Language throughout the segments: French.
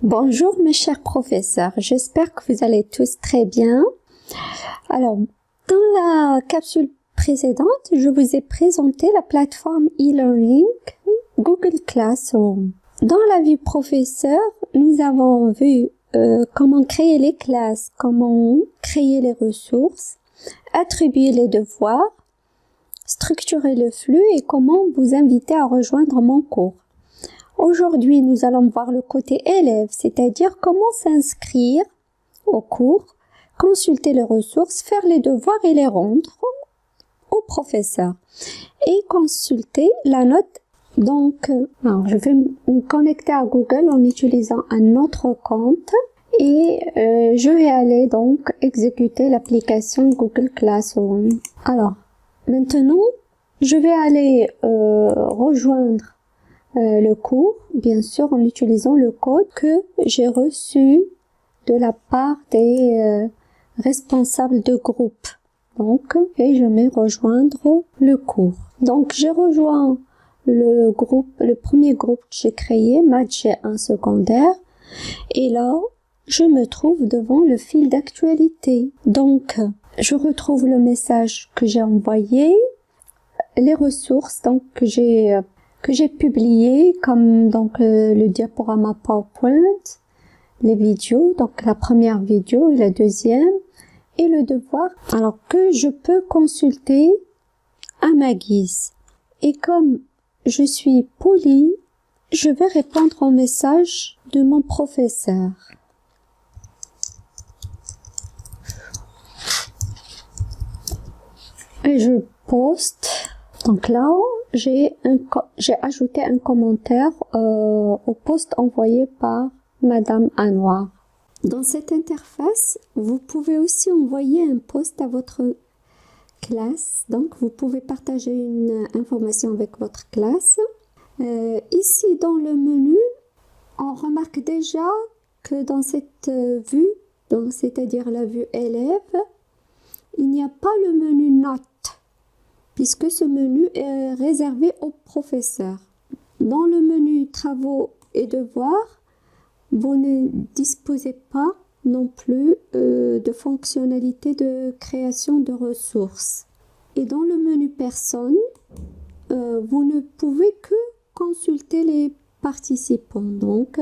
Bonjour mes chers professeurs, j'espère que vous allez tous très bien. Alors, dans la capsule précédente, je vous ai présenté la plateforme e-learning Google Classroom. Dans la vue professeur, nous avons vu comment créer les classes, comment créer les ressources, attribuer les devoirs, structurer le flux et comment vous inviter à rejoindre mon cours. Aujourd'hui, nous allons voir le côté élève, c'est-à-dire comment s'inscrire au cours, consulter les ressources, faire les devoirs et les rendre au professeur et consulter la note. Donc, je vais me connecter à Google en utilisant un autre compte et je vais aller donc exécuter l'application Google Classroom. Alors, maintenant, je vais aller rejoindre le cours, bien sûr en utilisant le code que j'ai reçu de la part des responsables de groupe. Donc, et je vais rejoindre le cours. Donc, j'ai rejoint le premier groupe que j'ai créé, Maths G1 secondaire, et là, je me trouve devant le fil d'actualité. Donc, je retrouve le message que j'ai envoyé, les ressources donc que j'ai publié comme donc le diaporama PowerPoint, les vidéos, donc la première vidéo et la deuxième, et le devoir, alors que je peux consulter à ma guise. Et comme je suis polie, je vais répondre au message de mon professeur. Et je poste. Donc là, j'ai ajouté un commentaire au post envoyé par Madame Anwar. Dans cette interface, vous pouvez aussi envoyer un post à votre classe. Donc, vous pouvez partager une information avec votre classe. Ici, dans le menu, on remarque déjà que dans cette vue, donc c'est-à-dire la vue élève, il n'y a pas le menu notes, puisque ce menu est réservé aux professeurs. Dans le menu travaux et devoirs, vous ne disposez pas non plus de fonctionnalité de création de ressources. Et dans le menu personnes, vous ne pouvez que consulter les participants, donc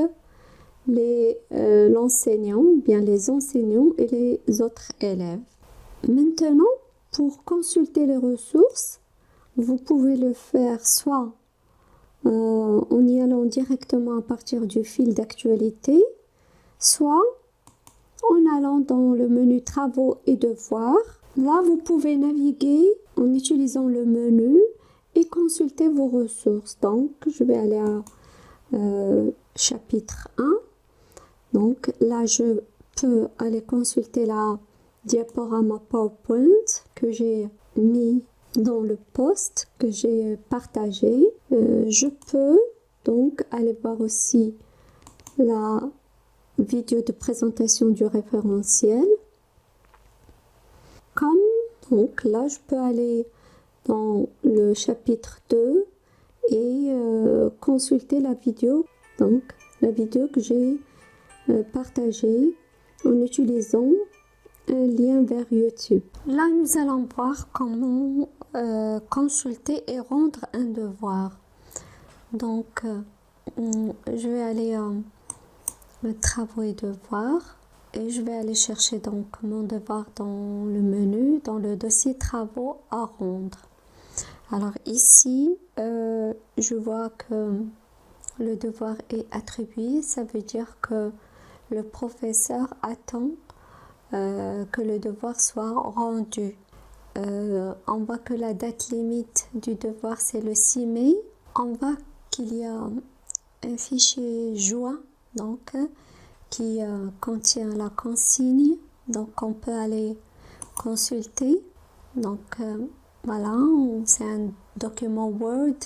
l'enseignant, bien les enseignants et les autres élèves. Maintenant, pour consulter les ressources, vous pouvez le faire soit en y allant directement à partir du fil d'actualité, soit en allant dans le menu travaux et devoirs. Là, vous pouvez naviguer en utilisant le menu et consulter vos ressources. Donc, je vais aller à chapitre 1. Donc, là, je peux aller consulter la diaporama PowerPoint que j'ai mis dans le post que j'ai partagé. Je peux donc aller voir aussi la vidéo de présentation du référentiel. Donc là, je peux aller dans le chapitre 2 et consulter la vidéo. Donc, la vidéo que j'ai partagée en utilisant un lien vers YouTube. Là, nous allons voir comment consulter et rendre un devoir. Donc, je vais aller travaux et devoirs et je vais aller chercher donc mon devoir dans le menu, dans le dossier travaux à rendre. Alors ici, je vois que le devoir est attribué. Ça veut dire que le professeur attend que le devoir soit rendu. On voit que la date limite du devoir c'est le 6 mai. On voit qu'il y a un fichier joint donc qui contient la consigne. Donc on peut aller consulter. Donc voilà, c'est un document Word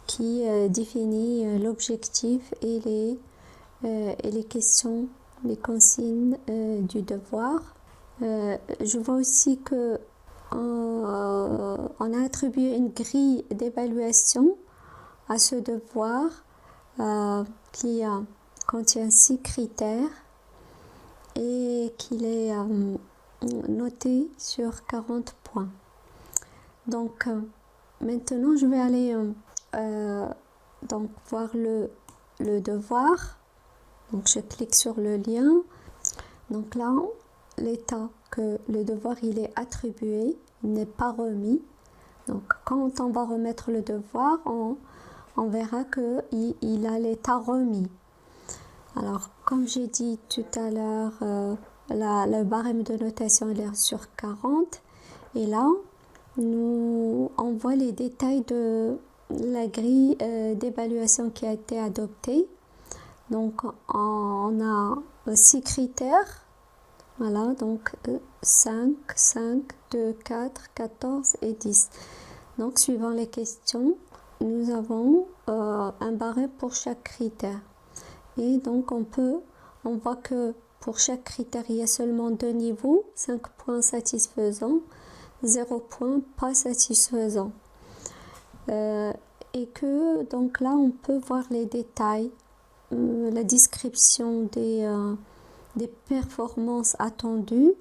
qui définit l'objectif et les questions, les consignes du devoir. Je vois aussi que on a attribué une grille d'évaluation à ce devoir qui contient 6 critères et qu'il est noté sur 40 points. Donc maintenant je vais aller donc voir le devoir. Donc je clique sur le lien. Donc là, l'état que le devoir il est attribué, il n'est pas remis. Donc quand on va remettre le devoir, on verra que il a l'état remis. Alors comme j'ai dit tout à l'heure, le barème de notation il est sur 40 et là on voit les détails de la grille d'évaluation qui a été adoptée. Donc on a 6 critères, voilà, donc 5, 2, 4, 14 et 10. Donc suivant les questions, nous avons un barème pour chaque critère. Et donc on voit que pour chaque critère il y a seulement 2 niveaux, 5 points satisfaisants, 0 points pas satisfaisants. Et que donc là on peut voir les détails, la description des performances attendues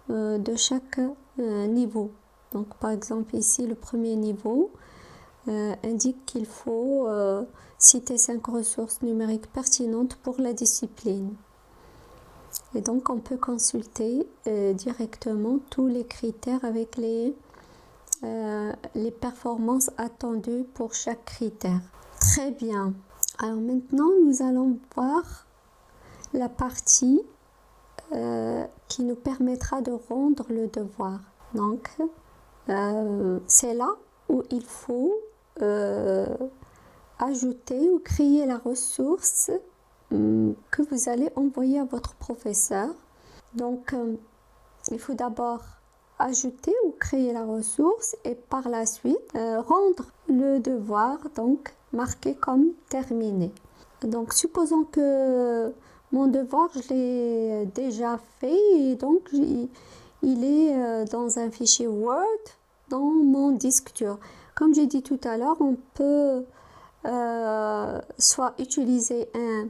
de chaque niveau. Donc par exemple ici le premier niveau indique qu'il faut citer 5 ressources numériques pertinentes pour la discipline. Et donc on peut consulter directement tous les critères avec les performances attendues pour chaque critère. Très bien. Alors maintenant, nous allons voir la partie qui nous permettra de rendre le devoir. Donc, c'est là où il faut ajouter ou créer la ressource que vous allez envoyer à votre professeur. Donc, il faut d'abord ajouter ou créer la ressource et par la suite rendre le devoir, donc marqué comme terminé. Donc supposons que mon devoir je l'ai déjà fait et donc il est dans un fichier Word dans mon disque dur. Comme j'ai dit tout à l'heure, on peut soit utiliser un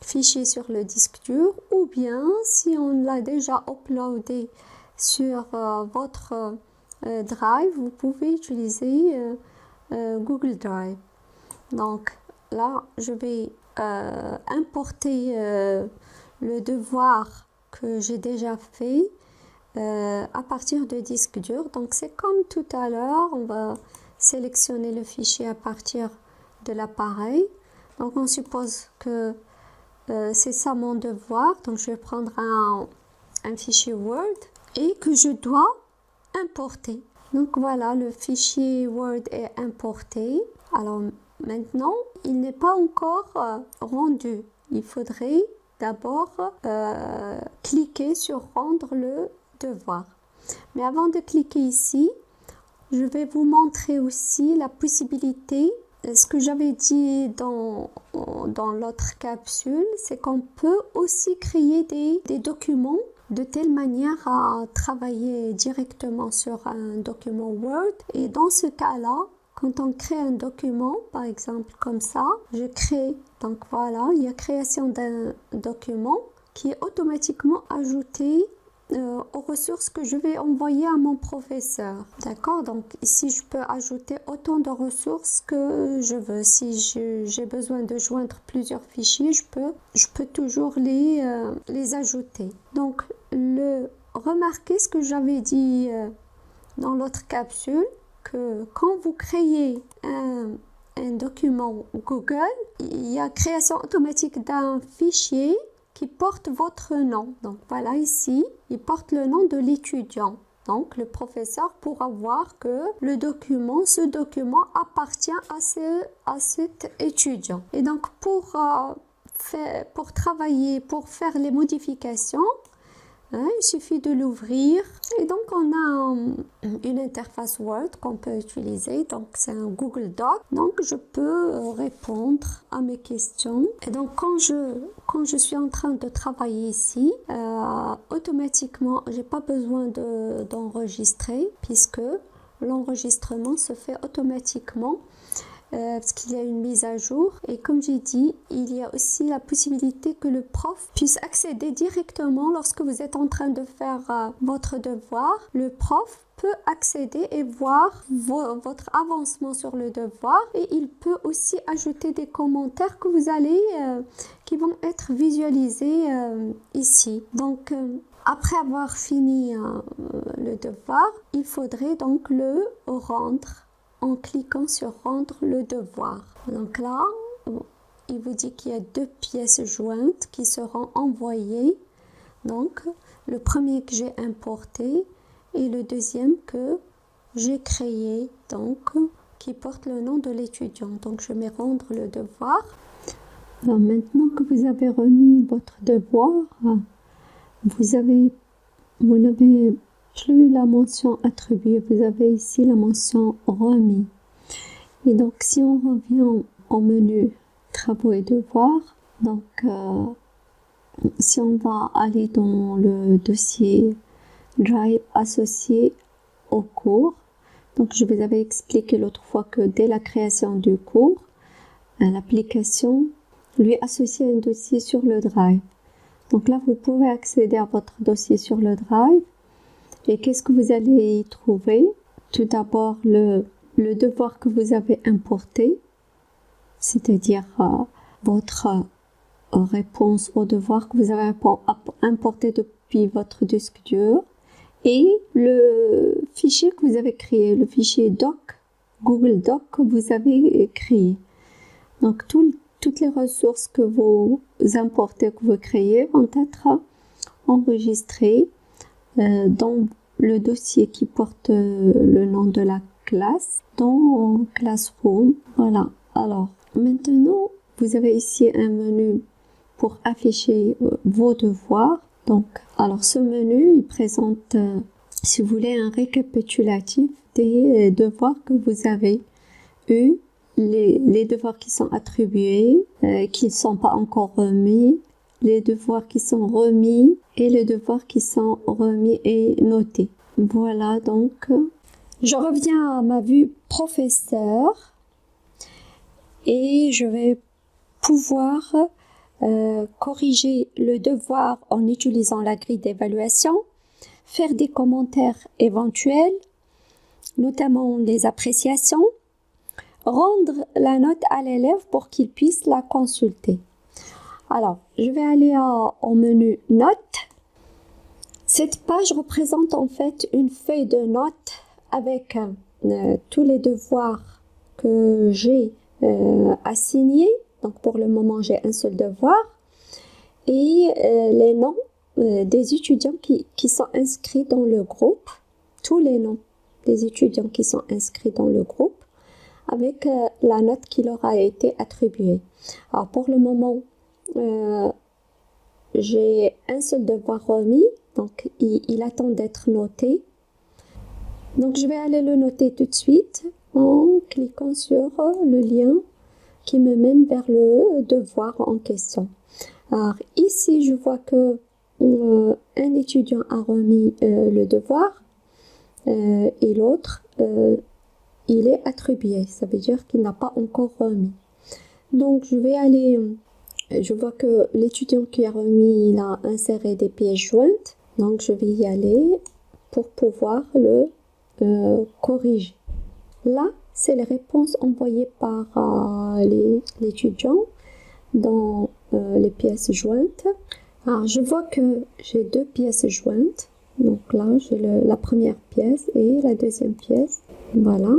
fichier sur le disque dur ou bien si on l'a déjà uploadé sur votre Drive, vous pouvez utiliser Google Drive. Donc là, je vais importer le devoir que j'ai déjà fait à partir de disque dur. Donc c'est comme tout à l'heure, on va sélectionner le fichier à partir de l'appareil. Donc on suppose que c'est ça mon devoir. Donc je vais prendre un fichier Word et que je dois importer. Donc voilà, le fichier Word est importé. Alors maintenant, il n'est pas encore rendu. Il faudrait d'abord cliquer sur rendre le devoir. Mais avant de cliquer ici, je vais vous montrer aussi la possibilité. Ce que j'avais dit dans l'autre capsule, c'est qu'on peut aussi créer des documents de telle manière à travailler directement sur un document Word. Et dans ce cas-là, quand on crée un document, par exemple comme ça, je crée, donc voilà, il y a création d'un document qui est automatiquement ajouté aux ressources que je vais envoyer à mon professeur. D'accord? Donc ici, je peux ajouter autant de ressources que je veux. Si j'ai besoin de joindre plusieurs fichiers, je peux toujours les ajouter. Donc, remarquez ce que j'avais dit dans l'autre capsule, que quand vous créez un document Google, il y a création automatique d'un fichier qui porte votre nom. Donc voilà, ici, il porte le nom de l'étudiant. Donc le professeur pourra voir que ce document appartient à cet étudiant. Et donc pour travailler, pour faire les modifications, il suffit de l'ouvrir et donc on a une interface Word qu'on peut utiliser, donc c'est un Google Doc, donc je peux répondre à mes questions. Et donc quand je suis en train de travailler ici, automatiquement j'ai pas besoin d'enregistrer puisque l'enregistrement se fait automatiquement parce qu'il y a une mise à jour. Et comme j'ai dit, il y a aussi la possibilité que le prof puisse accéder directement lorsque vous êtes en train de faire votre devoir. Le prof peut accéder et voir votre avancement sur le devoir, et il peut aussi ajouter des commentaires que vous allez qui vont être visualisés ici. Donc après avoir fini le devoir, il faudrait donc le rendre en cliquant sur rendre le devoir. Donc là, il vous dit qu'il y a 2 pièces jointes qui seront envoyées. Donc le premier que j'ai importé et le deuxième que j'ai créé, donc qui porte le nom de l'étudiant. Donc je vais rendre le devoir. Alors maintenant que vous avez remis votre devoir, vous n'avez plus la mention attribuée, vous avez ici la mention remis. Et donc si on revient au menu travaux et devoirs, donc si on va aller dans le dossier Drive associé au cours, donc je vous avais expliqué l'autre fois que dès la création du cours, l'application lui associe un dossier sur le Drive. Donc là, vous pouvez accéder à votre dossier sur le Drive. Et qu'est-ce que vous allez y trouver? Tout d'abord, le devoir que vous avez importé, c'est-à-dire votre réponse au devoir que vous avez importé depuis votre disque dur, et le fichier que vous avez créé, le fichier Doc, Google Doc que vous avez créé. Donc toutes les ressources que vous importez, que vous créez, vont être enregistrées dans le dossier qui porte le nom de la classe, dans Classroom. Voilà. Alors maintenant, vous avez ici un menu pour afficher vos devoirs. Donc, alors ce menu, il présente, si vous voulez, un récapitulatif des devoirs que vous avez eus, les devoirs qui sont attribués, qui ne sont pas encore remis, les devoirs qui sont remis et les devoirs qui sont remis et notés. Voilà, donc je reviens à ma vue professeur et je vais pouvoir corriger le devoir en utilisant la grille d'évaluation, faire des commentaires éventuels, notamment des appréciations, rendre la note à l'élève pour qu'il puisse la consulter. Alors, je vais aller au menu Notes. Cette page représente en fait une feuille de notes avec tous les devoirs que j'ai assignés. Donc pour le moment, j'ai un seul devoir. Et les noms des étudiants qui sont inscrits dans le groupe. Tous les noms des étudiants qui sont inscrits dans le groupe avec la note qui leur a été attribuée. Alors pour le moment, j'ai un seul devoir remis, donc il attend d'être noté. Donc je vais aller le noter tout de suite en cliquant sur le lien qui me mène vers le devoir en question. Alors ici, je vois que un étudiant a remis le devoir et l'autre, il est attribué. Ça veut dire qu'il n'a pas encore remis. Donc je vais aller, je vois que l'étudiant qui a remis, il a inséré des pièces jointes. Donc je vais y aller pour pouvoir le corriger. Là, c'est les réponses envoyées par l'étudiant dans les pièces jointes. Alors, je vois que j'ai 2 pièces jointes. Donc là, j'ai la première pièce et la deuxième pièce. Voilà.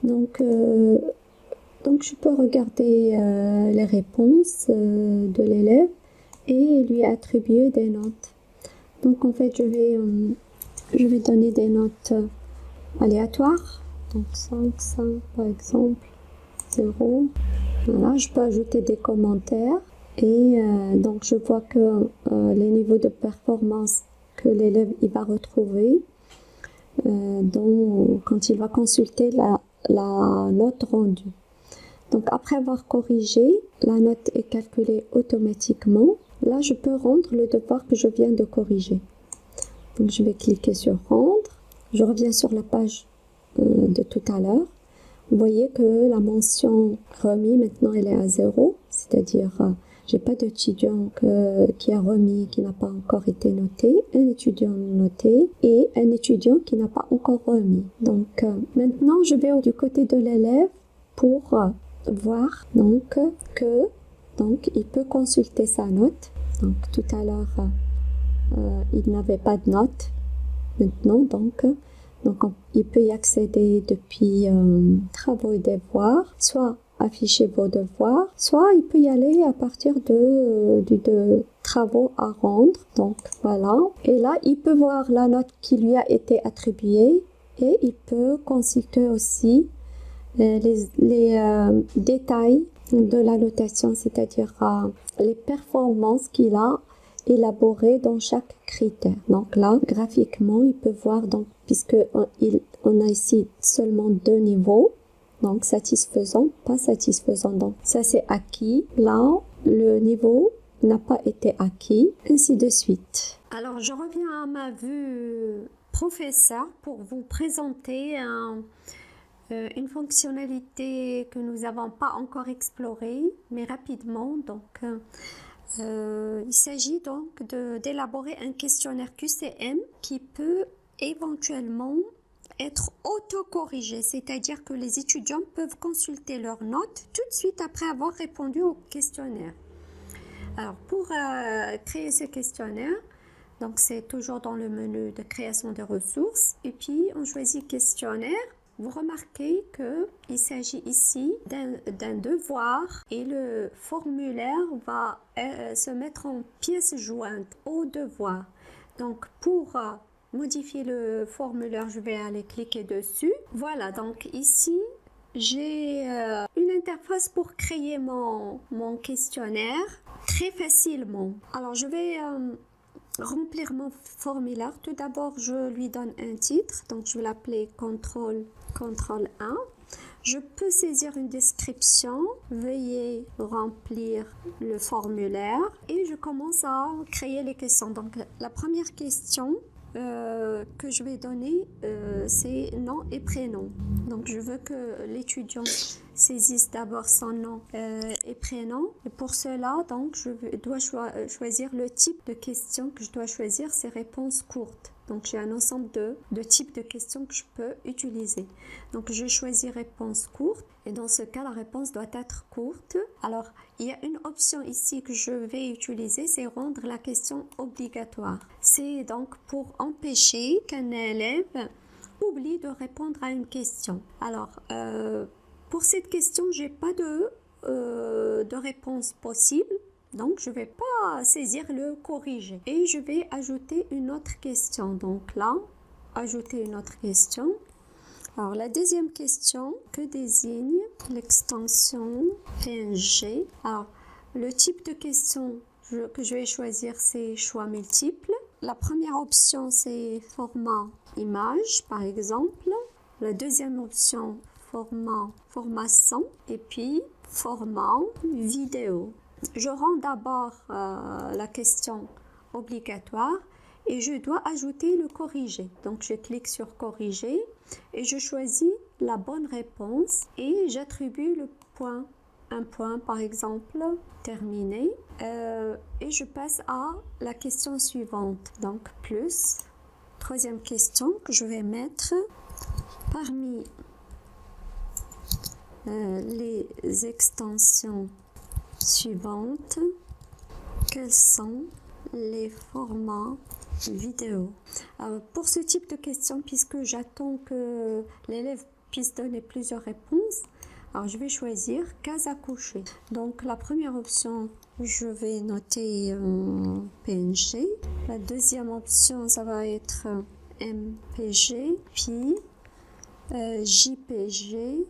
Donc je peux regarder les réponses de l'élève et lui attribuer des notes. Donc en fait, je vais donner des notes aléatoires. Donc 5 par exemple, 0. Voilà, je peux ajouter des commentaires. Et donc je vois que les niveaux de performance que l'élève il va retrouver quand il va consulter la note rendue. Donc après avoir corrigé, la note est calculée automatiquement. Là, je peux rendre le devoir que je viens de corriger. Donc je vais cliquer sur rendre. Je reviens sur la page de tout à l'heure. Vous voyez que la mention remis, maintenant, elle est à 0, c'est-à-dire, j'ai pas d'étudiant qui a remis, qui n'a pas encore été noté, un étudiant noté et un étudiant qui n'a pas encore remis. Donc, maintenant, je vais du côté de l'élève pour voir donc il peut consulter sa note. Donc, tout à l'heure, il n'avait pas de note. Maintenant, donc il peut y accéder depuis travaux et devoirs, soit afficher vos devoirs, soit il peut y aller à partir de travaux à rendre. Donc voilà. Et là, il peut voir la note qui lui a été attribuée et il peut consulter aussi les détails de la notation, c'est-à-dire les performances qu'il a élaborées dans chaque critère. Donc là, graphiquement, il peut voir, donc, puisque on a ici seulement 2 niveaux, donc satisfaisant, pas satisfaisant. Donc ça c'est acquis. Là, le niveau n'a pas été acquis, ainsi de suite. Alors je reviens à ma vue professeur pour vous présenter une fonctionnalité que nous n'avons pas encore explorée, mais rapidement. Donc il s'agit donc d'élaborer un questionnaire QCM qui peut éventuellement être autocorrigé, c'est-à-dire que les étudiants peuvent consulter leurs notes tout de suite après avoir répondu au questionnaire. Alors pour créer ce questionnaire, donc c'est toujours dans le menu de création des ressources et puis on choisit questionnaire. Vous remarquez qu'il s'agit ici d'un devoir et le formulaire va se mettre en pièce jointe au devoir. Donc pour modifier le formulaire, je vais aller cliquer dessus. Voilà, donc ici j'ai une interface pour créer mon questionnaire très facilement. Alors je vais remplir mon formulaire. Tout d'abord, je lui donne un titre, donc je vais l'appeler contrôle 1. Je peux saisir une description, veuillez remplir le formulaire et je commence à créer les questions. Donc la première question que je vais donner, c'est nom et prénom. Donc je veux que l'étudiant saisisse d'abord son nom et prénom. Et pour cela, donc je dois choisir le type de question que je dois choisir, c'est réponses courtes. Donc j'ai un ensemble de types de questions que je peux utiliser. Donc je choisis réponse courte et dans ce cas la réponse doit être courte. Alors il y a une option ici que je vais utiliser, c'est rendre la question obligatoire. C'est donc pour empêcher qu'un élève oublie de répondre à une question. Alors pour cette question, j'ai pas de réponse possible. Donc, je ne vais pas saisir le corriger. Et je vais ajouter une autre question. Donc là, ajouter une autre question. Alors, la deuxième question, que désigne l'extension PNG? Alors, le type de question que je vais choisir, c'est choix multiple. La première option, c'est format image, par exemple. La deuxième option, format son. Et puis, format vidéo. Je rends d'abord la question obligatoire et je dois ajouter le corriger. Donc je clique sur corriger et je choisis la bonne réponse et j'attribue le point. Un point par exemple, terminé. Et je passe à la question suivante. Donc plus, troisième question que je vais mettre parmi les extensions suivantes, quels sont les formats vidéo? Alors, pour ce type de question, puisque j'attends que l'élève puisse donner plusieurs réponses, alors je vais choisir case à cocher. Donc la première option, je vais noter PNG. La deuxième option, ça va être MPG, puis JPG,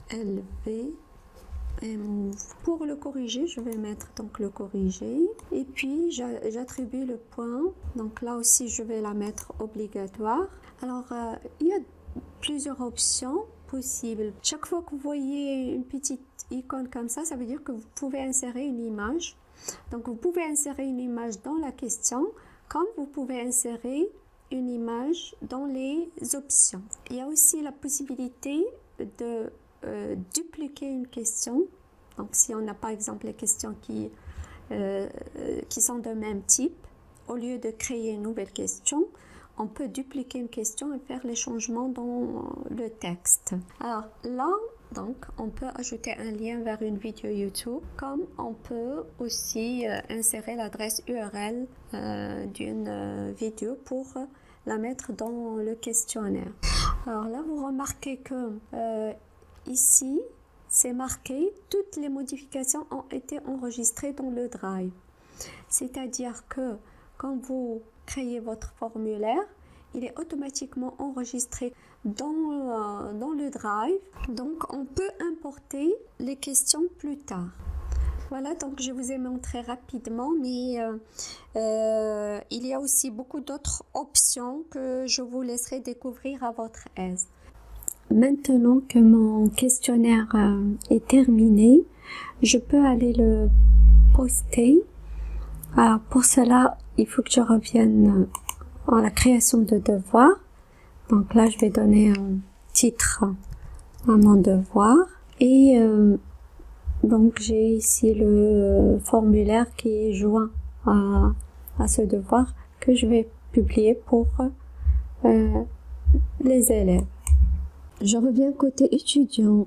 FLV. Pour le corriger, je vais mettre donc le corriger et puis j'attribue le point. Donc là aussi, je vais la mettre obligatoire. Alors, il y a plusieurs options possibles. Chaque fois que vous voyez une petite icône comme ça veut dire que vous pouvez insérer une image. Donc, vous pouvez insérer une image dans la question, comme vous pouvez insérer une image dans les options. Il y a aussi la possibilité de dupliquer une question. Donc, si on a par exemple les questions qui sont de même type, au lieu de créer une nouvelle question, on peut dupliquer une question et faire les changements dans le texte. Alors là, donc, on peut ajouter un lien vers une vidéo YouTube, comme on peut aussi insérer l'adresse URL d'une vidéo pour la mettre dans le questionnaire. Alors là, vous remarquez que ici, c'est marqué « Toutes les modifications ont été enregistrées dans le Drive ». C'est-à-dire que quand vous créez votre formulaire, il est automatiquement enregistré dans le Drive. Donc, on peut importer les questions plus tard. Voilà, donc je vous ai montré rapidement, mais il y a aussi beaucoup d'autres options que je vous laisserai découvrir à votre aise. Maintenant que mon questionnaire est terminé, je peux aller le poster. Alors pour cela, il faut que je revienne à la création de devoirs. Donc là, je vais donner un titre à mon devoir. Et donc j'ai ici le formulaire qui est joint à ce devoir que je vais publier pour les élèves. Je reviens côté étudiant.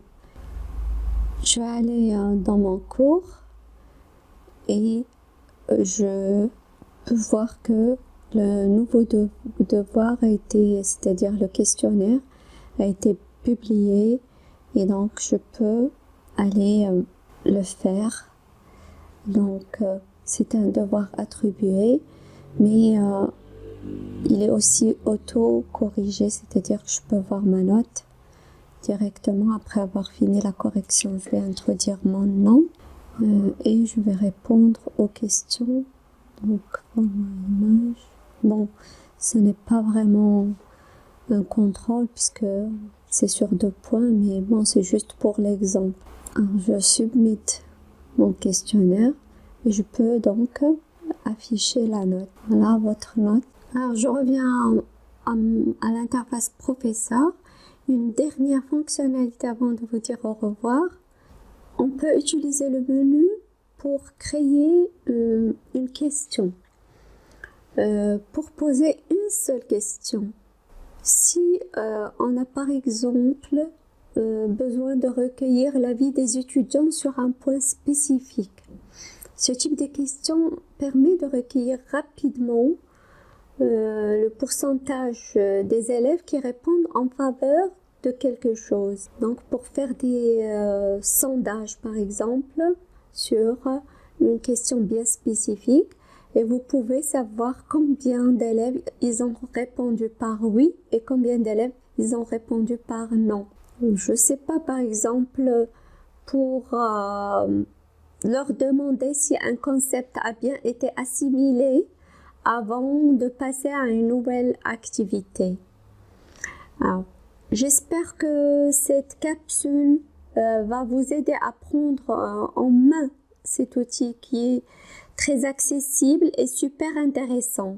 Je vais aller dans mon cours et je peux voir que le nouveau devoir a été, c'est-à-dire le questionnaire, a été publié et donc je peux aller le faire. Donc c'est un devoir attribué, mais il est aussi auto-corrigé, c'est-à-dire que je peux voir ma note directement après avoir fini la correction. Je vais introduire mon nom et je vais répondre aux questions. Donc, bon, ce n'est pas vraiment un contrôle puisque c'est sur 2 points, mais bon, c'est juste pour l'exemple. Alors, je submit mon questionnaire et je peux donc afficher la note. Voilà votre note. Alors, je reviens à l'interface professeur. Une dernière fonctionnalité avant de vous dire au revoir. On peut utiliser le menu pour créer une question, pour poser une seule question. Si on a par exemple besoin de recueillir l'avis des étudiants sur un point spécifique, ce type de question permet de recueillir rapidement le pourcentage des élèves qui répondent en faveur de quelque chose. Donc pour faire des sondages par exemple sur une question bien spécifique, et vous pouvez savoir combien d'élèves ils ont répondu par oui et combien d'élèves ils ont répondu par non. Je sais pas, par exemple pour leur demander si un concept a bien été assimilé avant de passer à une nouvelle activité. Alors, j'espère que cette capsule va vous aider à prendre en main cet outil qui est très accessible et super intéressant.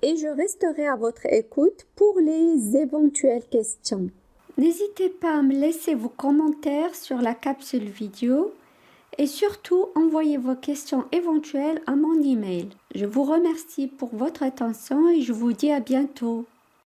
Et je resterai à votre écoute pour les éventuelles questions. N'hésitez pas à me laisser vos commentaires sur la capsule vidéo et surtout envoyez vos questions éventuelles à mon email. Je vous remercie pour votre attention et je vous dis à bientôt.